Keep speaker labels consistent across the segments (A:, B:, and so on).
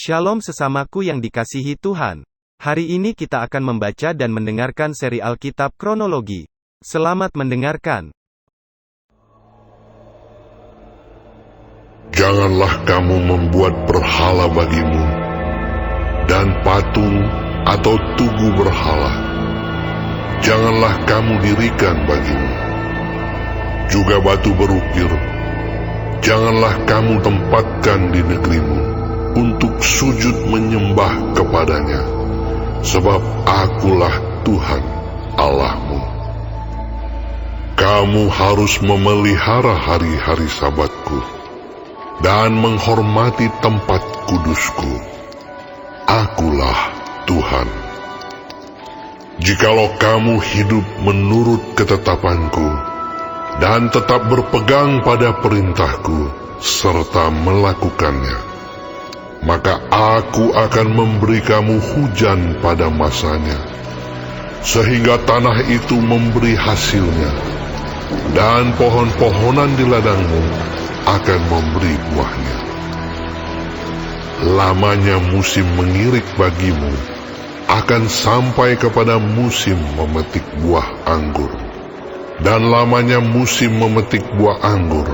A: Shalom sesamaku yang dikasihi Tuhan. Hari ini kita akan membaca dan mendengarkan seri Alkitab Kronologi. Selamat mendengarkan.
B: Janganlah kamu membuat berhala bagimu, dan patung atau tugu berhala. Janganlah kamu dirikan bagimu. Juga batu berukir, janganlah kamu tempatkan di negerimu, untuk sujud menyembah kepadanya, sebab akulah Tuhan Allahmu. Kamu harus memelihara hari-hari Sabatku, dan menghormati tempat kudusku. Akulah Tuhan. Jikalau kamu hidup menurut ketetapanku, dan tetap berpegang pada perintahku, serta melakukannya, maka aku akan memberi kamu hujan pada masanya, sehingga tanah itu memberi hasilnya, dan pohon-pohonan di ladangmu akan memberi buahnya. Lamanya musim mengirik bagimu akan sampai kepada musim memetik buah anggur, dan lamanya musim memetik buah anggur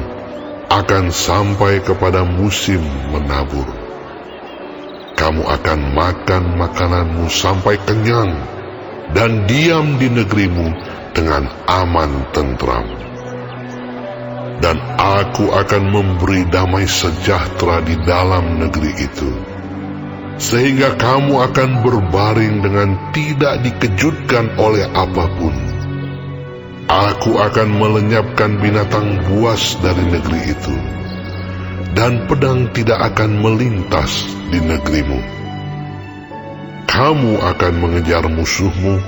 B: akan sampai kepada musim menabur. Kamu akan makan makananmu sampai kenyang, dan diam di negerimu dengan aman tentram. Dan aku akan memberi damai sejahtera di dalam negeri itu, sehingga kamu akan berbaring dengan tidak dikejutkan oleh apapun. Aku akan melenyapkan binatang buas dari negeri itu, dan pedang tidak akan melintas di negerimu. Kamu akan mengejar musuhmu,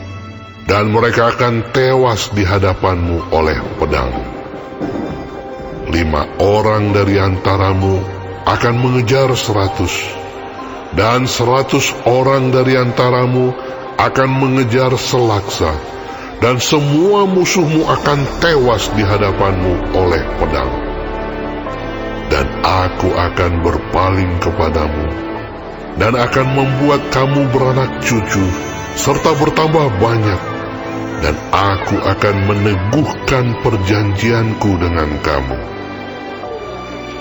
B: dan mereka akan tewas di hadapanmu oleh pedang. 5 orang dari antaramu akan mengejar 100, dan 100 orang dari antaramu akan mengejar selaksa, dan semua musuhmu akan tewas di hadapanmu oleh pedang. Dan aku akan berpaling kepadamu, dan akan membuat kamu beranak cucu, serta bertambah banyak, dan aku akan meneguhkan perjanjianku dengan kamu.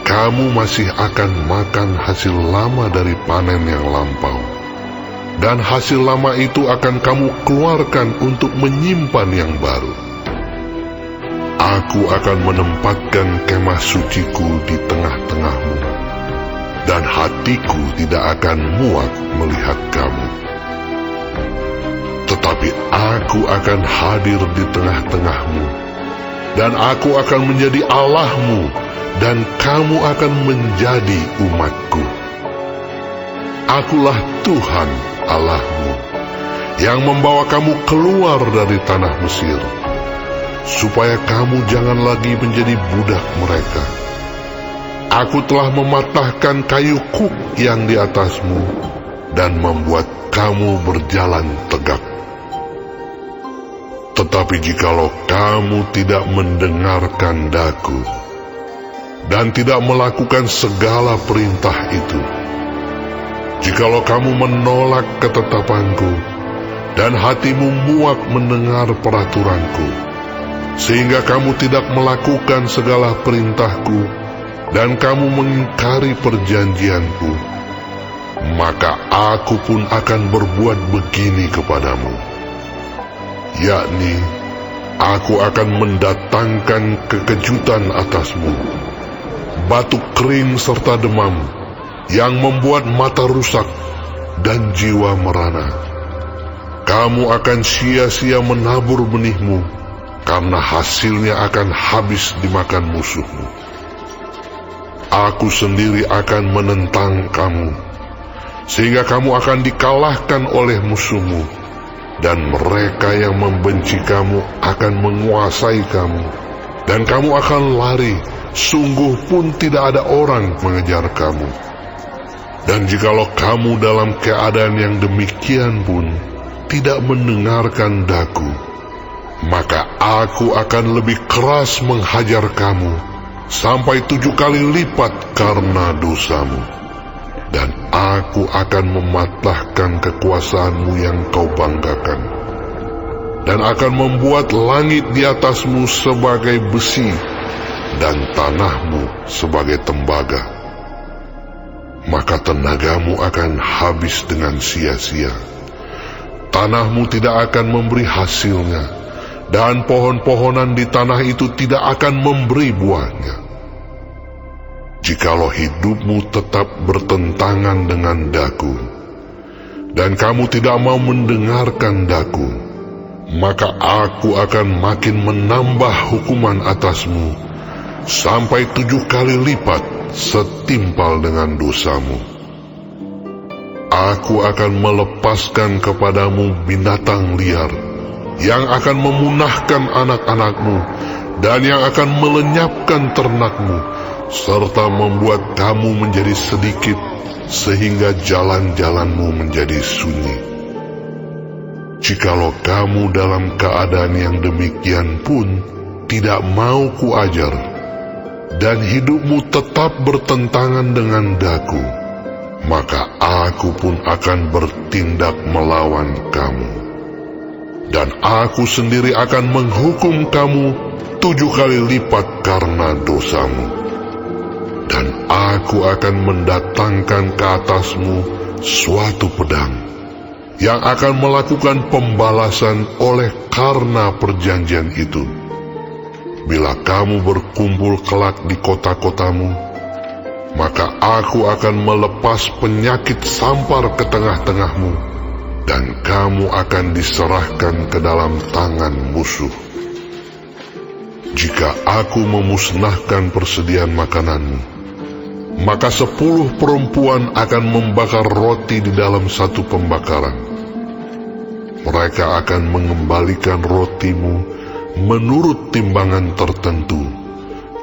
B: Kamu masih akan makan hasil lama dari panen yang lampau, dan hasil lama itu akan kamu keluarkan untuk menyimpan yang baru. Aku akan menempatkan kemah suciku di tengah-tengahmu, dan hatiku tidak akan muak melihat kamu. Tetapi aku akan hadir di tengah-tengahmu, dan aku akan menjadi Allahmu, dan kamu akan menjadi umatku. Akulah Tuhan Allahmu, yang membawa kamu keluar dari tanah Mesir, supaya kamu jangan lagi menjadi budak mereka. Aku telah mematahkan kayu kuk yang di atasmu, dan membuat kamu berjalan tegak. Tetapi jikalau kamu tidak mendengarkan daku, dan tidak melakukan segala perintah itu, jikalau kamu menolak ketetapanku, dan hatimu muak mendengar peraturanku, sehingga kamu tidak melakukan segala perintahku, dan kamu mengingkari perjanjianku, maka aku pun akan berbuat begini kepadamu, yakni aku akan mendatangkan kekejutan atasmu, batuk kering serta demam, yang membuat mata rusak dan jiwa merana. Kamu akan sia-sia menabur benihmu, karena hasilnya akan habis dimakan musuhmu. Aku sendiri akan menentang kamu, sehingga kamu akan dikalahkan oleh musuhmu, dan mereka yang membenci kamu akan menguasai kamu, dan kamu akan lari, sungguh pun tidak ada orang mengejar kamu. Dan jikalau kamu dalam keadaan yang demikian pun tidak mendengarkan daku, maka aku akan lebih keras menghajar kamu, sampai 7 kali lipat karena dosamu. dan aku akan mematahkan kekuasaanmu yang kau banggakan, dan akan membuat langit di atasmu sebagai besi, dan tanahmu sebagai tembaga. Maka tenagamu akan habis dengan sia-sia, tanahmu tidak akan memberi hasilnya, dan pohon-pohonan di tanah itu tidak akan memberi buahnya. Jikalau hidupmu tetap bertentangan dengan daku, dan kamu tidak mau mendengarkan daku, maka aku akan makin menambah hukuman atasmu, sampai 7 kali lipat setimpal dengan dosamu. Aku akan melepaskan kepadamu binatang liar, yang akan memunahkan anak-anakmu, dan yang akan melenyapkan ternakmu, serta membuat kamu menjadi sedikit, sehingga jalan-jalanmu menjadi sunyi. Jikalau kamu dalam keadaan yang demikian pun tidak mau kuajar, dan hidupmu tetap bertentangan dengan daku, maka aku pun akan bertindak melawan kamu, dan aku sendiri akan menghukum kamu 7 kali lipat karena dosamu. Dan aku akan mendatangkan ke atasmu suatu pedang, yang akan melakukan pembalasan oleh karena perjanjian itu. Bila kamu berkumpul kelak di kota-kotamu, maka aku akan melepas penyakit sampar ke tengah-tengahmu, dan kamu akan diserahkan ke dalam tangan musuh. Jika aku memusnahkan persediaan makananmu, maka 10 perempuan akan membakar roti di dalam satu pembakaran. Mereka akan mengembalikan rotimu menurut timbangan tertentu,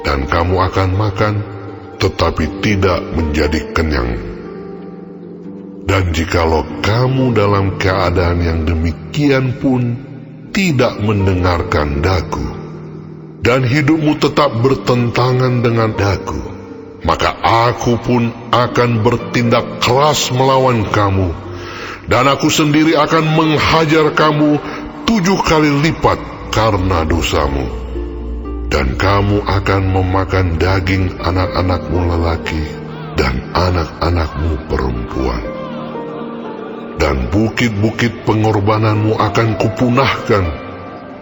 B: dan kamu akan makan, tetapi tidak menjadi kenyang. Dan jikalau kamu dalam keadaan yang demikian pun tidak mendengarkan daku, dan hidupmu tetap bertentangan dengan daku, maka aku pun akan bertindak keras melawan kamu, dan aku sendiri akan menghajar kamu 7 kali lipat karena dosamu. Dan kamu akan memakan daging anak-anakmu lelaki dan anak-anakmu perempuan. Dan bukit-bukit pengorbananmu akan kupunahkan,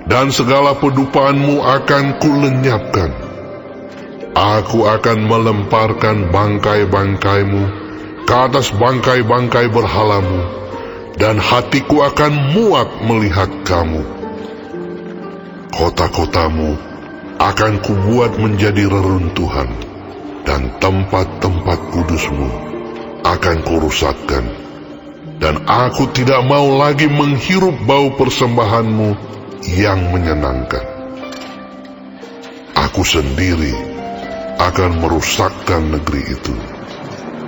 B: dan segala pedupaanmu akan kulenyapkan. Aku akan melemparkan bangkai-bangkaimu ke atas bangkai-bangkai berhalamu, dan hatiku akan muak melihat kamu. Kota-kotamu akan kubuat menjadi reruntuhan, dan tempat-tempat kudusmu akan kurusakkan, dan aku tidak mau lagi menghirup bau persembahanmu yang menyenangkan. Aku sendiri akan merusakkan negeri itu,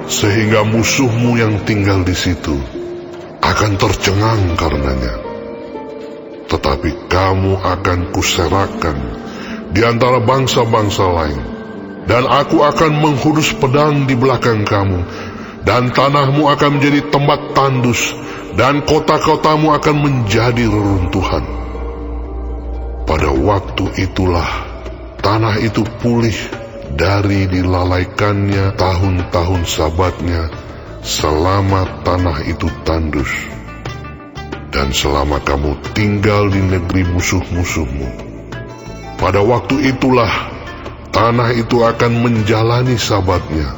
B: sehingga musuhmu yang tinggal di situ akan tercengang karenanya. Tetapi kamu akan kuserahkan di antara bangsa-bangsa lain, dan aku akan menghunus pedang di belakang kamu, dan tanahmu akan menjadi tempat tandus, dan kota-kotamu akan menjadi reruntuhan. Pada waktu itulah tanah itu pulih dari dilalaikannya tahun-tahun sabatnya, selama tanah itu tandus, dan selama kamu tinggal di negeri musuh-musuhmu. Pada waktu itulah tanah itu akan menjalani sabatnya,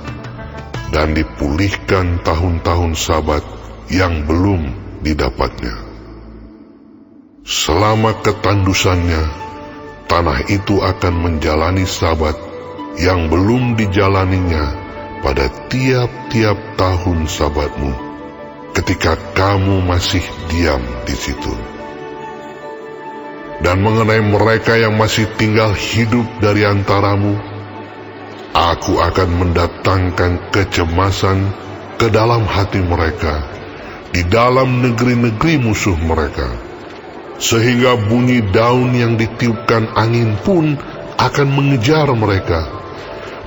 B: dan dipulihkan tahun-tahun sabat yang belum didapatnya. Selama ketandusannya, tanah itu akan menjalani sabat yang belum dijalaninya pada tiap-tiap tahun sabatmu, ketika kamu masih diam di situ. Dan mengenai mereka yang masih tinggal hidup dari antaramu, aku akan mendatangkan kecemasan ke dalam hati mereka di dalam negeri-negeri musuh mereka, sehingga bunyi daun yang ditiupkan angin pun akan mengejar mereka,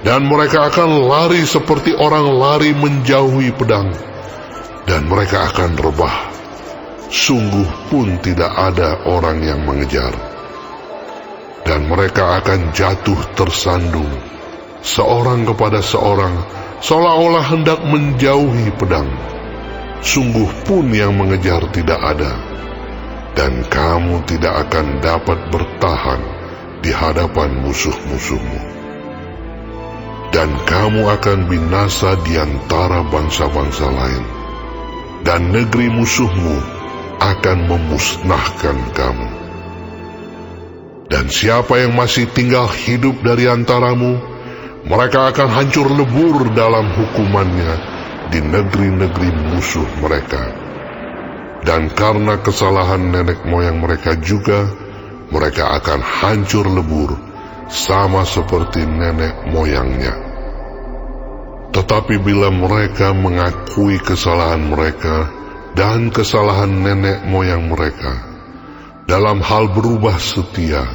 B: dan mereka akan lari seperti orang lari menjauhi pedang, dan mereka akan rebah, sungguh pun tidak ada orang yang mengejar. Dan mereka akan jatuh tersandung, seorang kepada seorang, seolah-olah hendak menjauhi pedang, sungguh pun yang mengejar tidak ada. Dan kamu tidak akan dapat bertahan di hadapan musuh-musuhmu. Dan kamu akan binasa di antara bangsa-bangsa lain, dan negeri musuhmu akan memusnahkan kamu. Dan siapa yang masih tinggal hidup dari antaramu, mereka akan hancur lebur dalam hukumannya di negeri-negeri musuh mereka. Dan karena kesalahan nenek moyang mereka juga, mereka akan hancur lebur sama seperti nenek moyangnya. Tetapi bila mereka mengakui kesalahan mereka dan kesalahan nenek moyang mereka, dalam hal berubah setia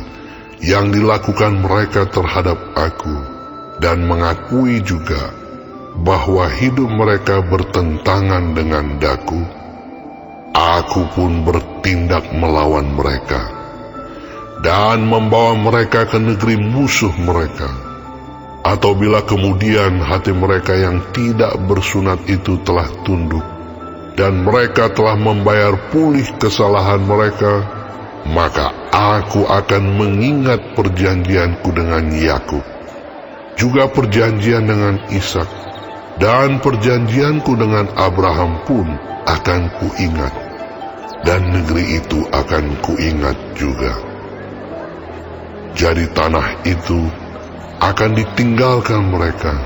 B: yang dilakukan mereka terhadap aku, dan mengakui juga bahwa hidup mereka bertentangan dengan daku, aku pun bertindak melawan mereka, dan membawa mereka ke negeri musuh mereka. Atau bila kemudian hati mereka yang tidak bersunat itu telah tunduk, dan mereka telah membayar pulih kesalahan mereka, maka aku akan mengingat perjanjianku dengan Yakub, juga perjanjian dengan Ishak, dan perjanjianku dengan Abraham pun akan kuingat, dan negeri itu akan kuingat juga. Jadi tanah itu akan ditinggalkan mereka,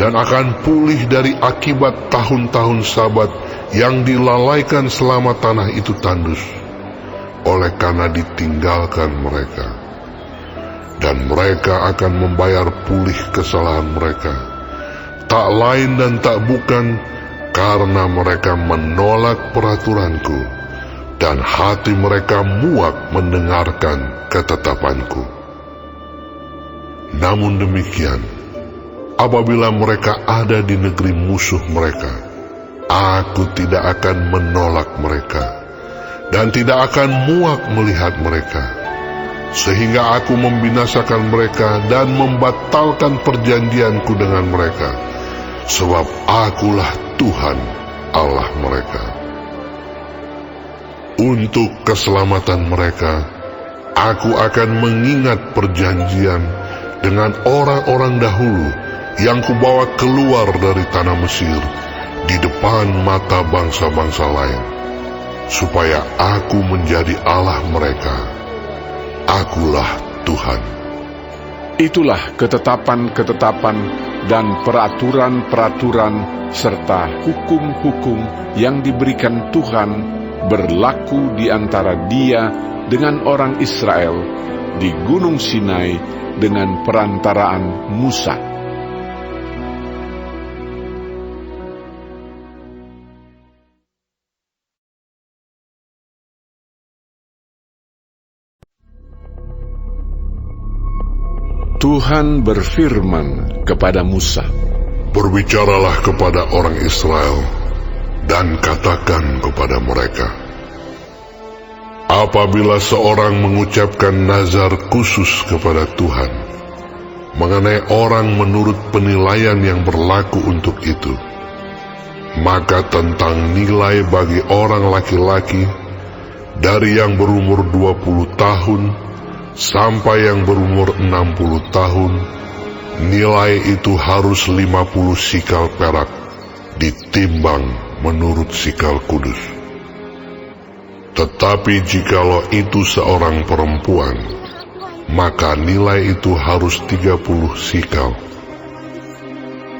B: dan akan pulih dari akibat tahun-tahun Sabat yang dilalaikan selama tanah itu tandus, oleh karena ditinggalkan mereka. Dan mereka akan membayar pulih kesalahan mereka, tak lain dan tak bukan karena mereka menolak peraturanku, dan hati mereka muak mendengarkan ketetapanku. Namun demikian, apabila mereka ada di negeri musuh mereka, aku tidak akan menolak mereka, dan tidak akan muak melihat mereka, sehingga aku membinasakan mereka dan membatalkan perjanjianku dengan mereka, sebab akulah Tuhan Allah mereka. Untuk keselamatan mereka, aku akan mengingat perjanjian dengan orang-orang dahulu yang kubawa keluar dari tanah Mesir di depan mata bangsa-bangsa lain, supaya aku menjadi Allah mereka. Akulah Tuhan.
C: Itulah ketetapan-ketetapan dan peraturan-peraturan serta hukum-hukum yang diberikan Tuhan berlaku di antara Dia dengan orang Israel di Gunung Sinai dengan perantaraan Musa. Tuhan berfirman kepada Musa,
B: Berbicaralah kepada orang Israel, dan katakan kepada mereka, apabila seorang mengucapkan nazar khusus kepada Tuhan, mengenai orang menurut penilaian yang berlaku untuk itu, maka tentang nilai bagi orang laki-laki, dari yang berumur 20 tahun, sampai yang berumur 60 tahun, nilai itu harus 50 sikal perak, ditimbang menurut sikal kudus. Tetapi jikalau itu seorang perempuan, maka nilai itu harus 30 sikal.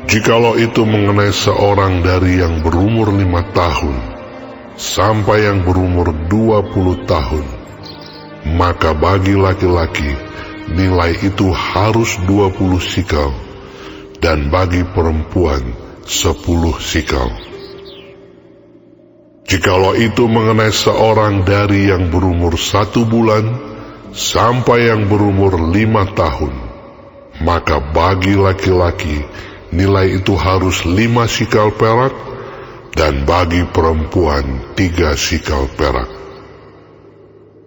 B: Jikalau itu mengenai seorang dari yang berumur 5 tahun, sampai yang berumur 20 tahun, maka bagi laki-laki nilai itu harus 20 sikal, dan bagi perempuan 10 sikal. Jikalau itu mengenai seorang dari yang berumur 1 bulan sampai yang berumur 5 tahun, maka bagi laki-laki nilai itu harus 5 sikal perak, dan bagi perempuan 3 sikal perak.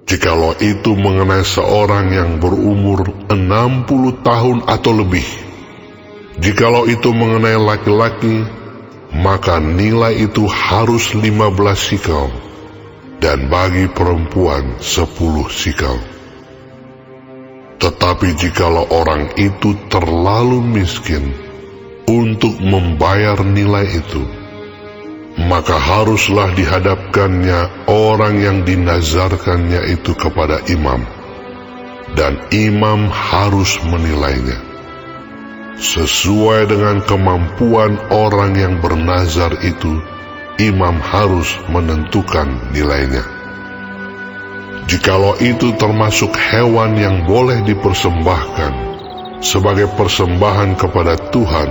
B: Jikalau itu mengenai seorang yang berumur 60 tahun atau lebih, jikalau itu mengenai laki-laki, maka nilai itu harus 15 sikal, dan bagi perempuan 10 sikal. Tetapi jikalau orang itu terlalu miskin untuk membayar nilai itu, maka haruslah dihadapkannya orang yang dinazarkannya itu kepada imam, dan imam harus menilainya sesuai dengan kemampuan orang yang bernazar itu. Imam harus menentukan nilainya. Jikalau itu termasuk hewan yang boleh dipersembahkan sebagai persembahan kepada Tuhan,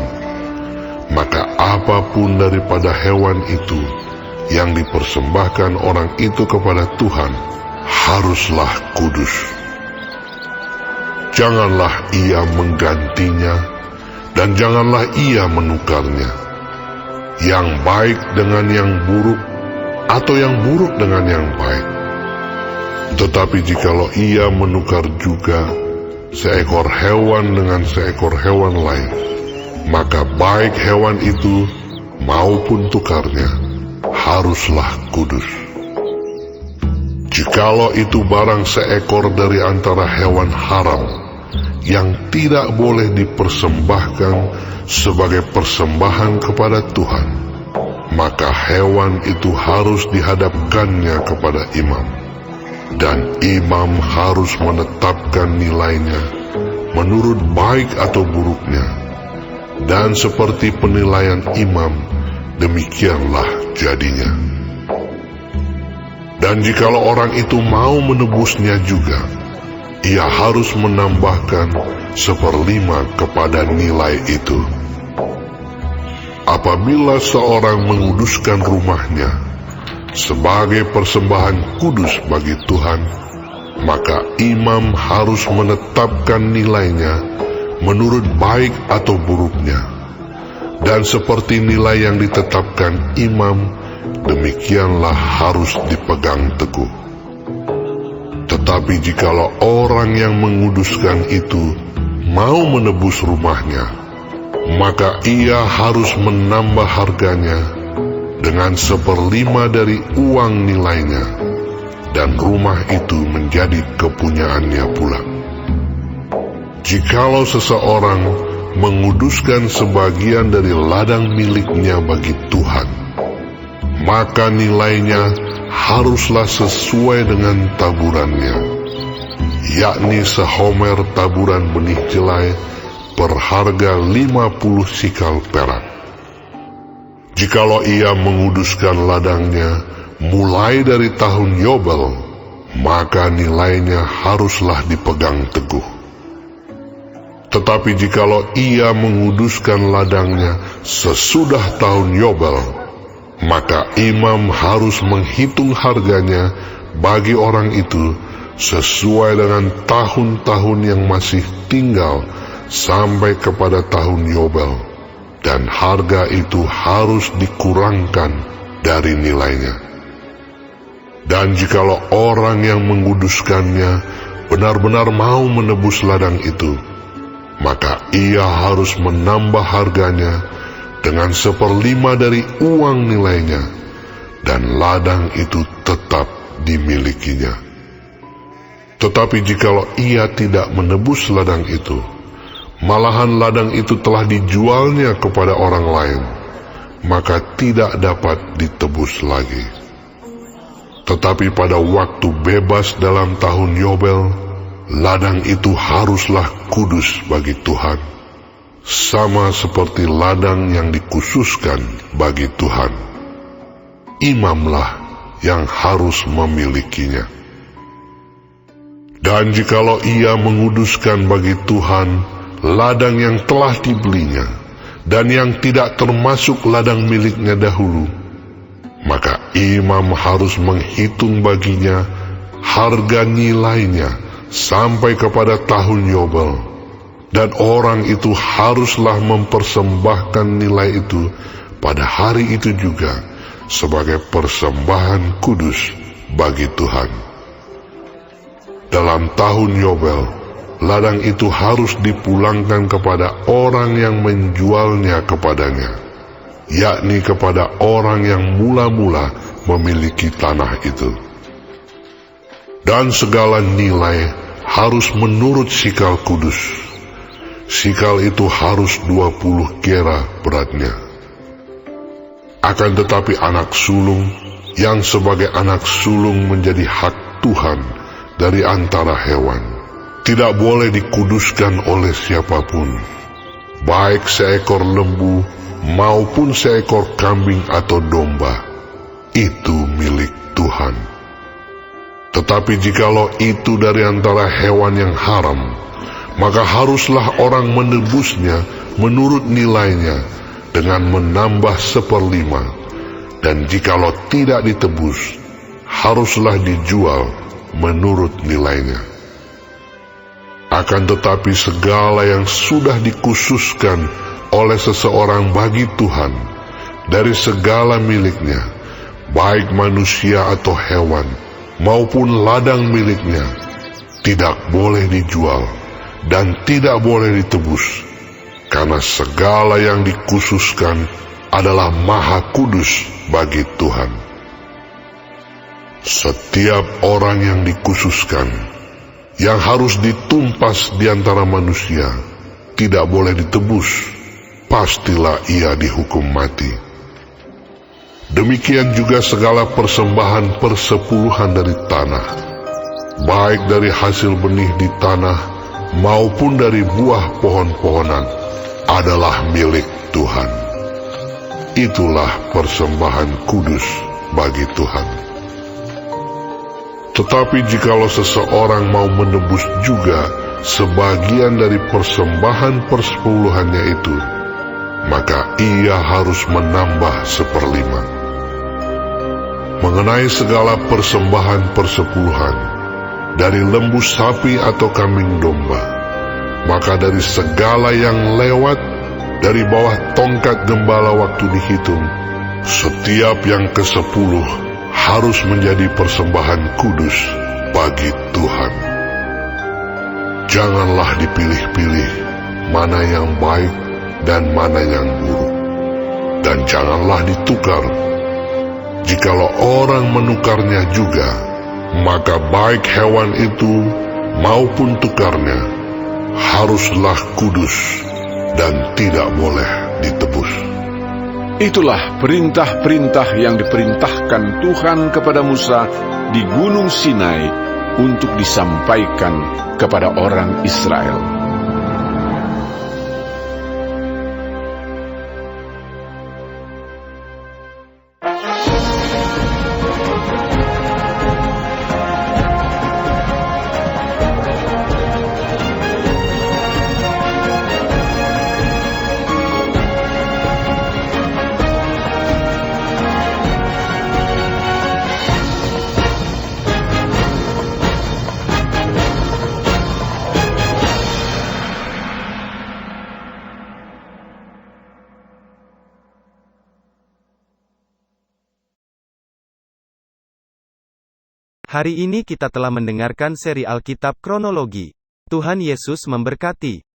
B: maka apapun daripada hewan itu yang dipersembahkan orang itu kepada Tuhan haruslah kudus. Janganlah ia menggantinya, dan janganlah ia menukarnya, yang baik dengan yang buruk, atau yang buruk dengan yang baik. Tetapi jikalau ia menukar juga seekor hewan dengan seekor hewan lain, maka baik hewan itu maupun tukarnya haruslah kudus. Jikalau itu barang seekor dari antara hewan haram yang tidak boleh dipersembahkan sebagai persembahan kepada Tuhan, maka hewan itu harus dihadapkannya kepada imam, dan imam harus menetapkan nilainya menurut baik atau buruknya, dan seperti penilaian imam, demikianlah jadinya. Dan jikalau orang itu mau menebusnya juga, ia harus menambahkan 1/5 kepada nilai itu. Apabila seorang menguduskan rumahnya sebagai persembahan kudus bagi Tuhan, maka imam harus menetapkan nilainya menurut baik atau buruknya, dan seperti nilai yang ditetapkan imam, demikianlah harus dipegang teguh. Tetapi jikalau orang yang menguduskan itu mau menebus rumahnya, maka ia harus menambah harganya dengan 1/5 dari uang nilainya, dan rumah itu menjadi kepunyaannya pula. Jikalau seseorang menguduskan sebagian dari ladang miliknya bagi Tuhan, maka nilainya haruslah sesuai dengan taburannya, yakni sehomer taburan benih jelai per harga 50 sikal perak. Jikalau ia menguduskan ladangnya mulai dari tahun Yobel, maka nilainya haruslah dipegang teguh. Tetapi jikalau ia menguduskan ladangnya sesudah tahun Yobel, maka imam harus menghitung harganya bagi orang itu sesuai dengan tahun-tahun yang masih tinggal sampai kepada tahun Yobel, dan harga itu harus dikurangkan dari nilainya. Dan jikalau orang yang menguduskannya benar-benar mau menebus ladang itu, maka ia harus menambah harganya dengan 1/5 dari uang nilainya, dan ladang itu tetap dimilikinya. Tetapi jikalau ia tidak menebus ladang itu, malahan ladang itu telah dijualnya kepada orang lain, maka tidak dapat ditebus lagi. Tetapi pada waktu bebas dalam tahun Yobel, ladang itu haruslah kudus bagi Tuhan, sama seperti ladang yang dikhususkan bagi Tuhan. Imamlah yang harus memilikinya. Dan jikalau ia menguduskan bagi Tuhan ladang yang telah dibelinya, dan yang tidak termasuk ladang miliknya dahulu, maka imam harus menghitung baginya harga nilainya sampai kepada tahun Yobel, dan orang itu haruslah mempersembahkan nilai itu pada hari itu juga sebagai persembahan kudus bagi Tuhan. Dalam tahun Yobel, ladang itu harus dipulangkan kepada orang yang menjualnya kepadanya, yakni kepada orang yang mula-mula memiliki tanah itu. Dan segala nilai harus menurut sikal kudus. Sikal itu harus 20 gera beratnya. Akan tetapi anak sulung yang sebagai anak sulung menjadi hak Tuhan dari antara hewan, tidak boleh dikuduskan oleh siapapun, baik seekor lembu maupun seekor kambing atau domba. Itu milik Tuhan. Tetapi jikalau itu dari antara hewan yang haram, maka haruslah orang menebusnya menurut nilainya dengan menambah 1/5, dan jikalau tidak ditebus, haruslah dijual menurut nilainya. Akan tetapi segala yang sudah dikhususkan oleh seseorang bagi Tuhan dari segala miliknya, baik manusia atau hewan, maupun ladang miliknya, tidak boleh dijual dan tidak boleh ditebus, karena segala yang dikhususkan adalah maha kudus bagi Tuhan. Setiap orang yang dikhususkan, yang harus ditumpas di antara manusia, tidak boleh ditebus, pastilah ia dihukum mati. Demikian juga segala persembahan persepuluhan dari tanah, baik dari hasil benih di tanah maupun dari buah pohon-pohonan, adalah milik Tuhan. Itulah persembahan kudus bagi Tuhan. Tetapi jikalau seseorang mau menebus juga sebagian dari persembahan persepuluhannya itu, maka ia harus menambah 1/5. Mengenai segala persembahan persepuluhan, dari lembu sapi atau kambing domba, maka dari segala yang lewat dari bawah tongkat gembala waktu dihitung, setiap yang ke-10 harus menjadi persembahan kudus bagi Tuhan. Janganlah dipilih-pilih mana yang baik dan mana yang buruk, dan janganlah ditukar. Jikalau orang menukarnya juga, maka baik hewan itu maupun tukarnya haruslah kudus dan tidak boleh ditebus.
C: Itulah perintah-perintah yang diperintahkan Tuhan kepada Musa di Gunung Sinai untuk disampaikan kepada orang Israel.
A: Hari ini kita telah mendengarkan seri Alkitab Kronologi. Tuhan Yesus memberkati.